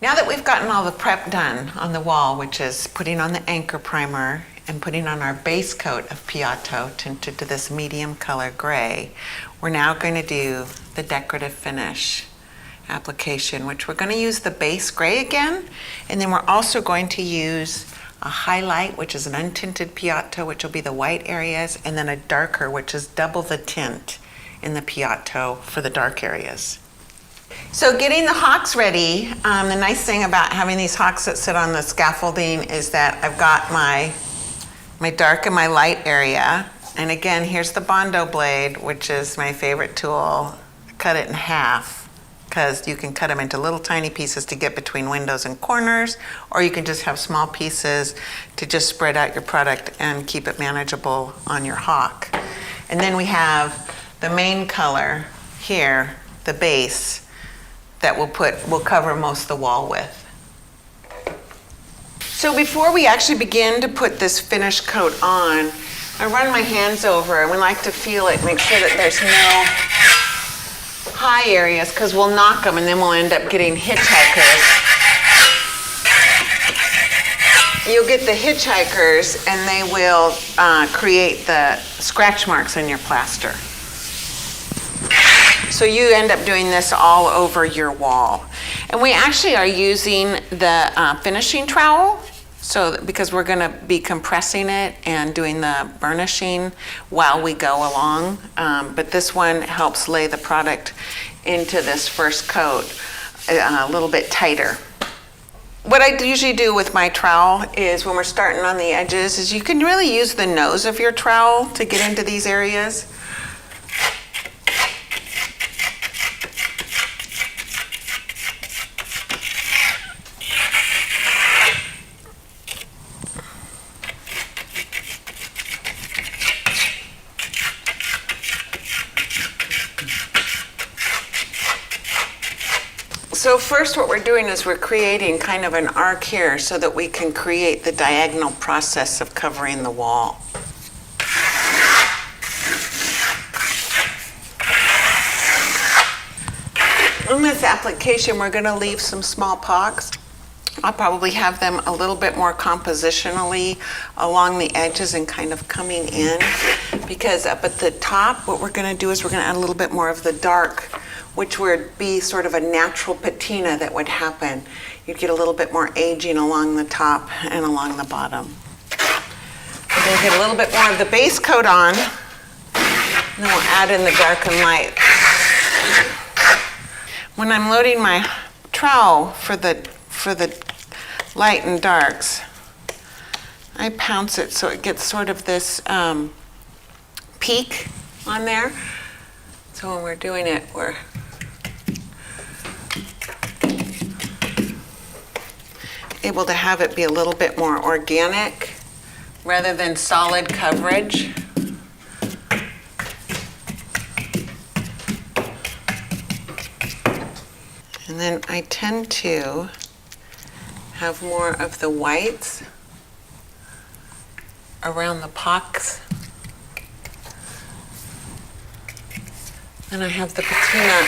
Now that we've gotten all the prep done on the wall, which is putting on the anchor primer and putting on our base coat of Piatto tinted to this medium color gray, we're now going to do the decorative finish application, which we're going to use the base gray again, and then we're also going to use a highlight, which is an untinted Piatto, which will be the white areas, and then a darker, which is double the tint in the Piatto for the dark areas. So getting the hawks ready, the nice thing about having these hawks that sit on the scaffolding is that I've got my dark and my light area. And again, here's the Bondo blade, which is my favorite tool. Cut it in half, because you can cut them into little tiny pieces to get between windows and corners, or you can just have small pieces to just spread out your product and keep it manageable on your hawk. And then we have the main color here, the base, that we'll cover most of the wall with. So before we actually begin to put this finish coat on, I run my hands over and we like to feel it, make sure that there's no high areas, because we'll knock them and then we'll end up getting hitchhikers. You'll get the hitchhikers and they will create the scratch marks in your plaster. So you end up doing this all over your wall. And we actually are using the finishing trowel, because we're going to be compressing it and doing the burnishing while we go along. But this one helps lay the product into this first coat a little bit tighter. What I usually do with my trowel is, when we're starting on the edges, is you can really use the nose of your trowel to get into these areas. So first what we're doing is we're creating kind of an arc here so that we can create the diagonal process of covering the wall. In this application, we're going to leave some small pocs. I'll probably have them a little bit more compositionally along the edges and kind of coming in, because up at the top, what we're going to do is we're going to add a little bit more of the dark, which would be sort of a natural patina that would happen. You'd get a little bit more aging along the top and along the bottom. We'll get a little bit more of the base coat on, and then we'll add in the dark and light. When I'm loading my trowel for the light and darks, I pounce it so it gets sort of this peak on there. So when we're doing it, we're able to have it be a little bit more organic rather than solid coverage. And then I tend to have more of the whites around the pocs. And I have the patina,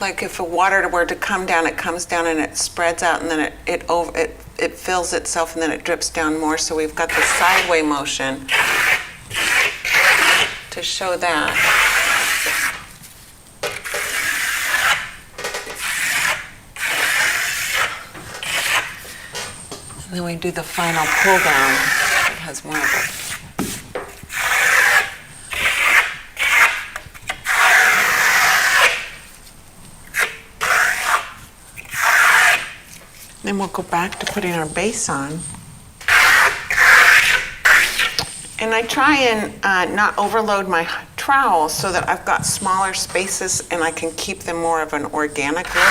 like if the water were to come down, it comes down and it spreads out, and then it fills itself, and then it drips down more. So we've got the sideway motion to show that. And then we do the final pull down. It has more of it. Then we'll go back to putting our base on. And I try and not overload my trowel so that I've got smaller spaces and I can keep them more of an organic look.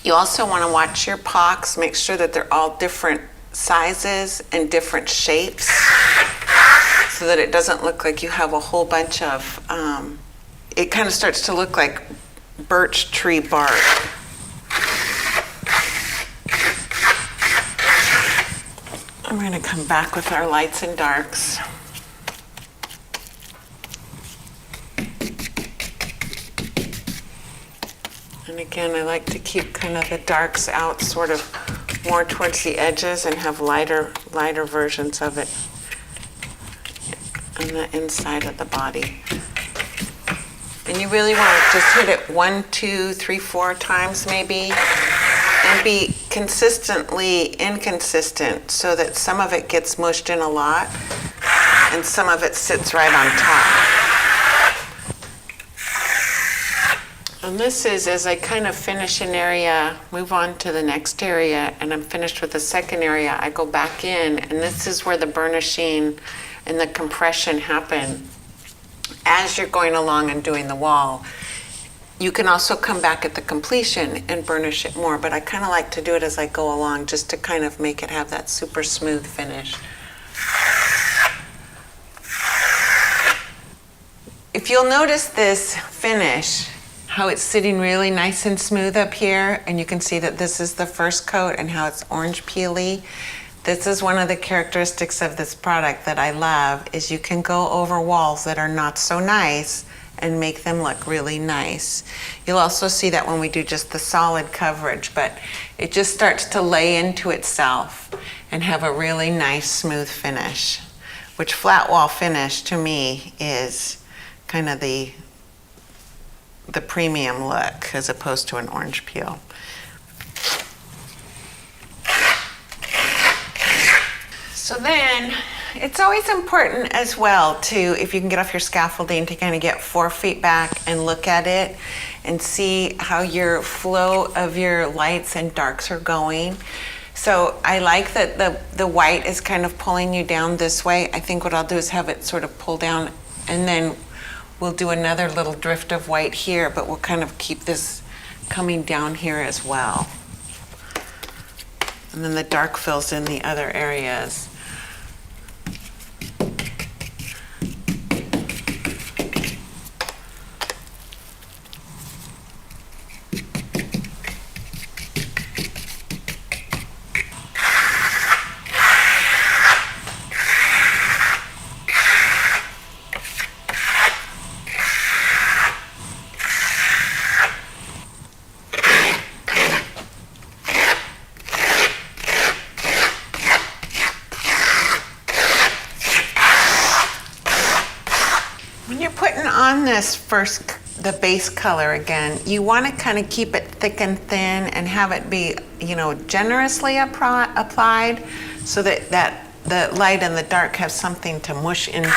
You also want to watch your pocs, make sure that they're all different sizes and different shapes so that it doesn't look like you have a whole bunch of, it kind of starts to look like birch tree bark. I'm going to come back with our lights and darks. And again, I like to keep kind of the darks out sort of more towards the edges and have lighter versions of it on the inside of the body. And you really want to just hit it 1, 2, 3, 4 times maybe, and be consistently inconsistent so that some of it gets mushed in a lot and some of it sits right on top. And this is as I kind of finish an area, move on to the next area, and I'm finished with the second area, I go back in, and this is where the burnishing and the compression happen. As you're going along and doing the wall, you can also come back at the completion and burnish it more, but I kind of like to do it as I go along just to kind of make it have that super smooth finish. If you'll notice this finish, how it's sitting really nice and smooth up here, and you can see that this is the first coat and how it's orange peely. This is one of the characteristics of this product that I love, is you can go over walls that are not so nice and make them look really nice. You'll also see that when we do just the solid coverage, but it just starts to lay into itself and have a really nice smooth finish, which flat wall finish to me is kind of the premium look as opposed to an orange peel. So then, it's always important as well to, if you can get off your scaffolding, to kind of get 4 feet back and look at it and see how your flow of your lights and darks are going. So I like that the white is kind of pulling you down this way. I think what I'll do is have it sort of pull down, and then we'll do another little drift of white here, but we'll kind of keep this coming down here as well. And then the dark fills in the other areas. On this the base color again, you want to kind of keep it thick and thin and have it be, generously applied so that the light and the dark have something to mush into.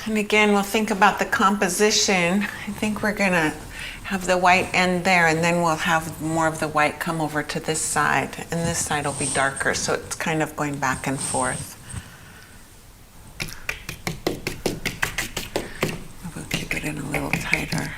And again, we'll think about the composition. I think we're going to have the white end there, and then we'll have more of the white come over to this side, and this side will be darker, so it's kind of going back and forth. Keep it in a little tighter.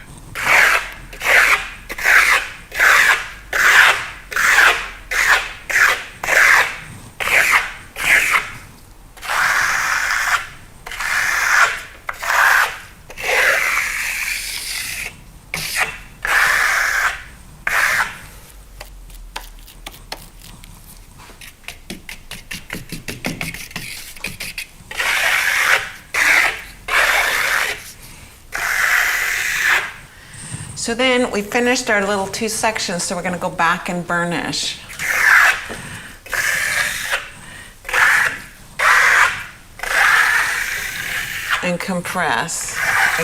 So then we finished our little 2 sections, so we're going to go back and burnish. And compress.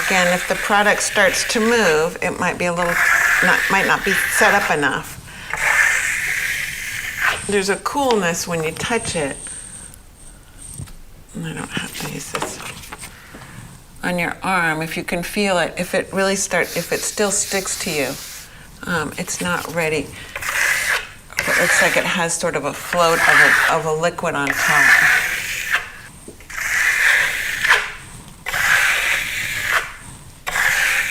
Again, if the product starts to move, it might be might not be set up enough. There's a coolness when you touch it. I don't have to use this. On your arm, if you can feel it, if it still sticks to you, it's not ready. It looks like it has sort of a float of a liquid on top.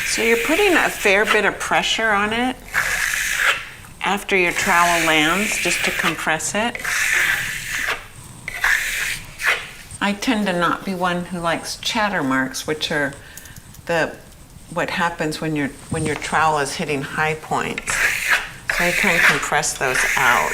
So you're putting a fair bit of pressure on it after your trowel lands, just to compress it. I tend to not be one who likes chatter marks, which are what happens when your trowel is hitting high points. So I try and compress those out.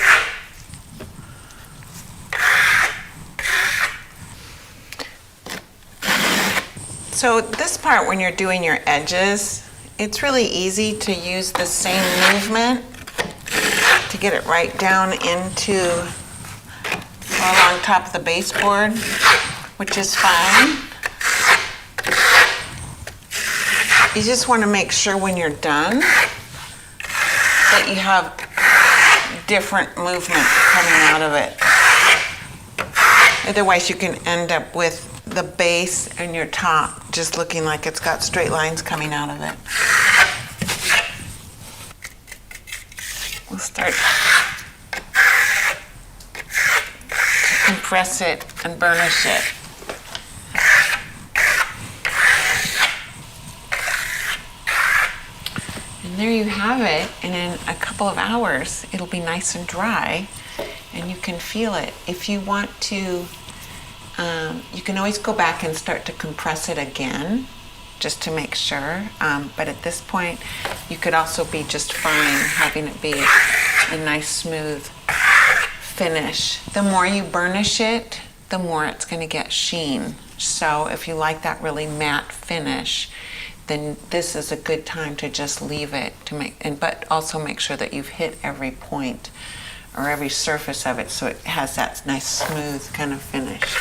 So this part, when you're doing your edges, it's really easy to use the same movement to get it right down into along top of the baseboard, which is fine. You just want to make sure when you're done that you have different movement coming out of it. Otherwise, you can end up with the base and your top just looking like it's got straight lines coming out of it. We'll start to compress it and burnish it. And there you have it, and in a couple of hours it'll be nice and dry and you can feel it. If you want to, you can always go back and start to compress it again just to make sure, but at this point you could also be just fine having it be a nice smooth finish. The more you burnish it, the more it's going to get sheen. So if you like that really matte finish, then this is a good time to just leave it to make, but also make sure that you've hit every point or every surface of it so it has that nice smooth kind of finish.